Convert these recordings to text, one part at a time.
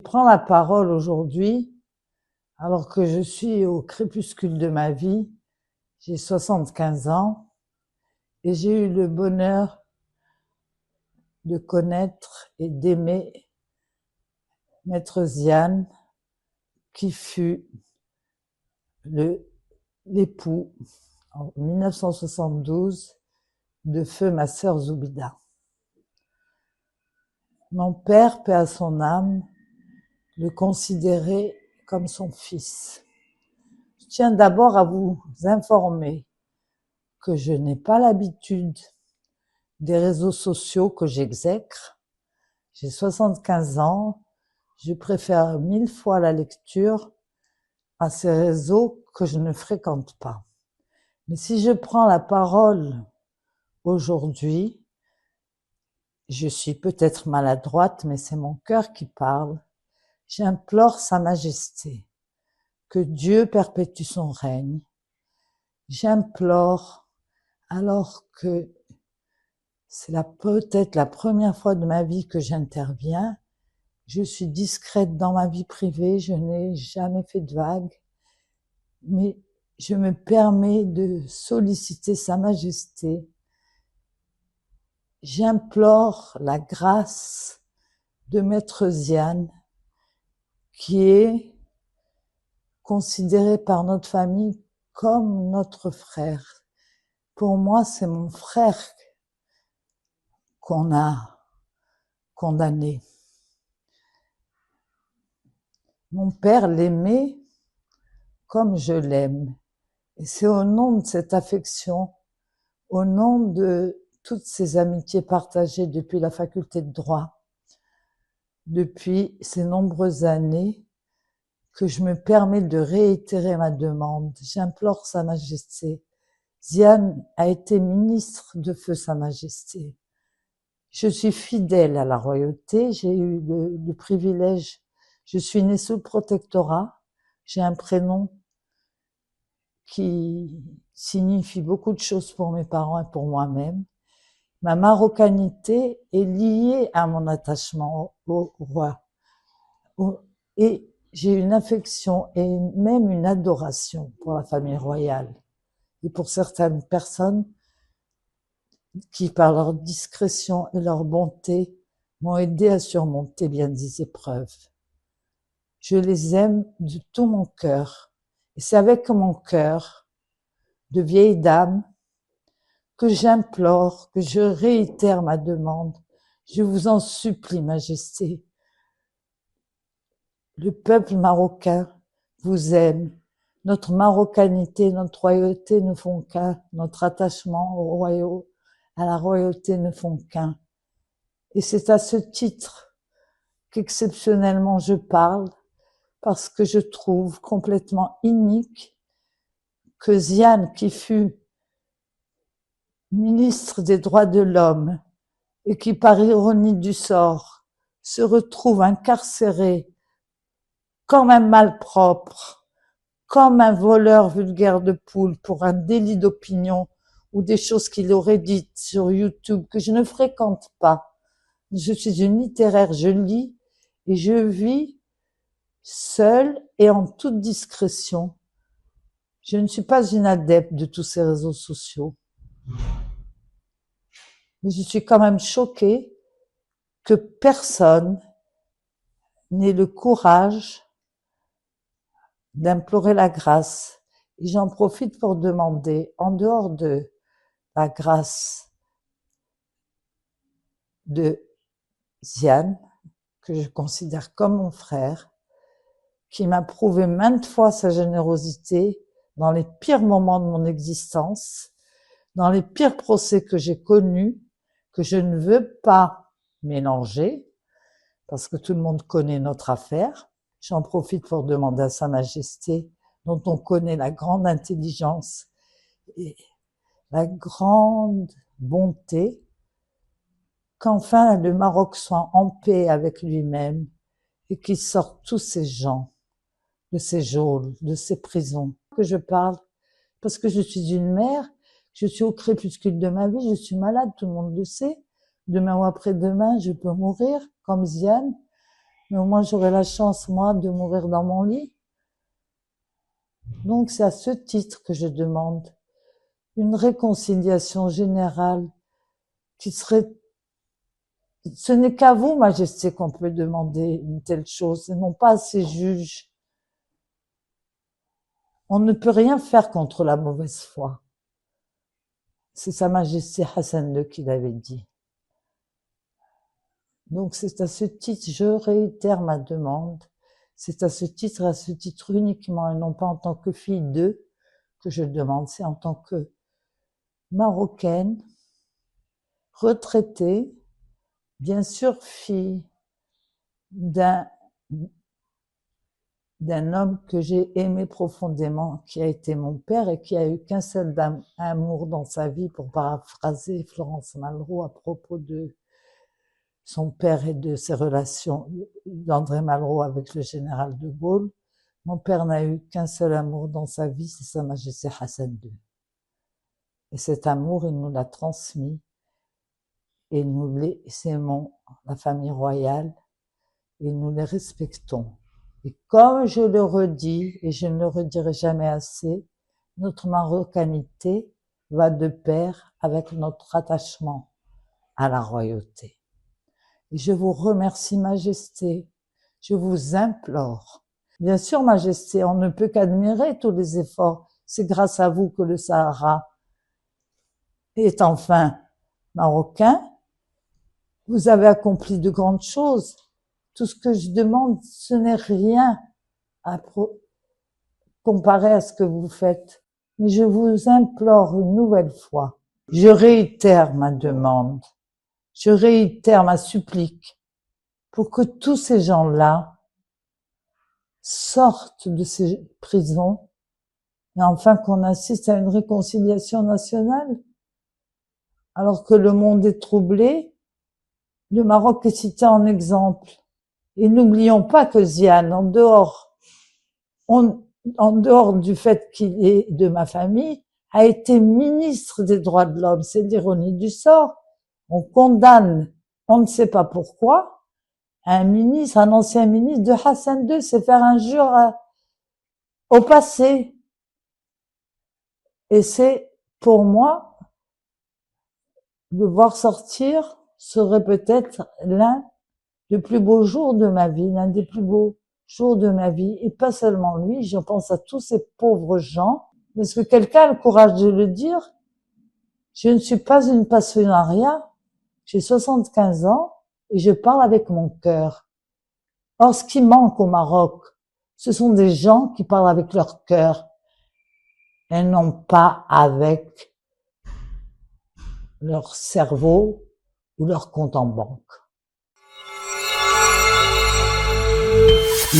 prends la parole aujourd'hui, alors que je suis au crépuscule de ma vie, j'ai 75 ans, et j'ai eu le bonheur de connaître et d'aimer Maître Ziane, qui fut l'époux, en 1972, de feu ma sœur Zoubida. Mon père, paix à son âme, le considérait comme son fils. Je tiens d'abord à vous informer que je n'ai pas l'habitude des réseaux sociaux que j'exècre. J'ai 75 ans, je préfère 1000 fois la lecture à ces réseaux que je ne fréquente pas. Mais si je prends la parole aujourd'hui, je suis peut-être maladroite, mais c'est mon cœur qui parle. J'implore Sa Majesté que Dieu perpétue son règne. J'implore, alors que c'est peut-être la première fois de ma vie que j'interviens, je suis discrète dans ma vie privée, je n'ai jamais fait de vagues, mais je me permets de solliciter Sa Majesté. J'implore la grâce de Maître Ziane, qui est considéré par notre famille comme notre frère. Pour moi, c'est mon frère qu'on a condamné. Mon père l'aimait comme je l'aime. Et c'est au nom de cette affection, au nom de toutes ces amitiés partagées depuis la faculté de droit, depuis ces nombreuses années, que je me permets de réitérer ma demande. J'implore Sa Majesté. Ziane a été ministre de feu Sa Majesté. Je suis fidèle à la royauté, j'ai eu le privilège, je suis née sous le protectorat, j'ai un prénom qui signifie beaucoup de choses pour mes parents et pour moi-même. Ma marocanité est liée à mon attachement au roi. Et j'ai une affection et même une adoration pour la famille royale et pour certaines personnes qui, par leur discrétion et leur bonté, m'ont aidé à surmonter bien des épreuves. Je les aime de tout mon cœur. Et c'est avec mon cœur de vieille dame que j'implore, que je réitère ma demande. Je vous en supplie, Majesté. Le peuple marocain vous aime. Notre marocanité, notre royauté ne font qu'un. Notre attachement à la royauté ne font qu'un. Et c'est à ce titre qu'exceptionnellement je parle, parce que je trouve complètement inique que Ziane, qui fut ministre des droits de l'homme et qui, par ironie du sort, se retrouve incarcéré comme un malpropre, comme un voleur vulgaire de poules pour un délit d'opinion ou des choses qu'il aurait dites sur YouTube que je ne fréquente pas. Je suis une littéraire, je lis et je vis seule et en toute discrétion. Je ne suis pas une adepte de tous ces réseaux sociaux. Mais je suis quand même choquée que personne n'ait le courage d'implorer la grâce. Et j'en profite pour demander, en dehors de la grâce de Ziane, que je considère comme mon frère, qui m'a prouvé maintes fois sa générosité dans les pires moments de mon existence, dans les pires procès que j'ai connus, que je ne veux pas mélanger, parce que tout le monde connaît notre affaire. J'en profite pour demander à Sa Majesté, dont on connaît la grande intelligence et la grande bonté, qu'enfin le Maroc soit en paix avec lui-même et qu'il sorte tous ces gens de ces geôles, de ces prisons. Que je parle parce que je suis une mère, je suis au crépuscule de ma vie, je suis malade, tout le monde le sait. Demain ou après-demain, je peux mourir comme Ziane. mais au moins j'aurai la chance, moi, de mourir dans mon lit. Donc c'est à ce titre que je demande une réconciliation générale qui serait... Ce n'est qu'à vous, Majesté, qu'on peut demander une telle chose, et non pas à ces juges. On ne peut rien faire contre la mauvaise foi. C'est Sa Majesté Hassan II qui l'avait dit. Donc c'est à ce titre, je réitère ma demande, c'est à ce titre uniquement, et non pas en tant que fille d'eux, que je demande, c'est en tant que Marocaine, retraitée, bien sûr fille d'un homme que j'ai aimé profondément, qui a été mon père et qui a eu qu'un seul amour dans sa vie, pour paraphraser Florence Malraux à propos de son père et de ses relations d'André Malraux avec le général de Gaulle. Mon père n'a eu qu'un seul amour dans sa vie, c'est Sa Majesté Hassan II. Et cet amour, il nous l'a transmis, et nous les aimons, la famille royale, et nous les respectons. Et comme je le redis, et je ne le redirai jamais assez, notre marocanité va de pair avec notre attachement à la royauté. Et je vous remercie, Majesté, je vous implore. Bien sûr, Majesté, on ne peut qu'admirer tous les efforts. C'est grâce à vous que le Sahara est enfin marocain. Vous avez accompli de grandes choses. Tout ce que je demande, ce n'est rien à comparer à ce que vous faites. Mais je vous implore une nouvelle fois. Je réitère ma demande. Je réitère ma supplique pour que tous ces gens-là sortent de ces prisons et enfin qu'on assiste à une réconciliation nationale. Alors que le monde est troublé, le Maroc est cité en exemple. Et n'oublions pas que Ziane, en dehors du fait qu'il est de ma famille, a été ministre des droits de l'homme. C'est l'ironie du sort. On condamne, on ne sait pas pourquoi, un ancien ministre de Hassan II, c'est faire injure au passé. Et c'est, pour moi, de voir sortir serait peut-être l'un des plus beaux jours de ma vie, l'un des plus beaux jours de ma vie. Et pas seulement lui, je pense à tous ces pauvres gens. Est-ce que quelqu'un a le courage de le dire? Je ne suis pas une passionnariat. J'ai 75 ans et je parle avec mon cœur. Or, ce qui manque au Maroc, ce sont des gens qui parlent avec leur cœur et non pas avec leur cerveau ou leur compte en banque.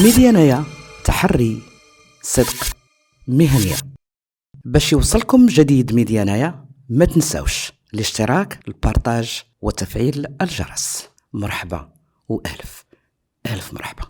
ميديانايا تحري صدق مهنية. باش يوصلكم جديد ميديانايا ما تنساوش الاشتراك، البارتاج وتفعيل الجرس. مرحبا وألف مرحبا.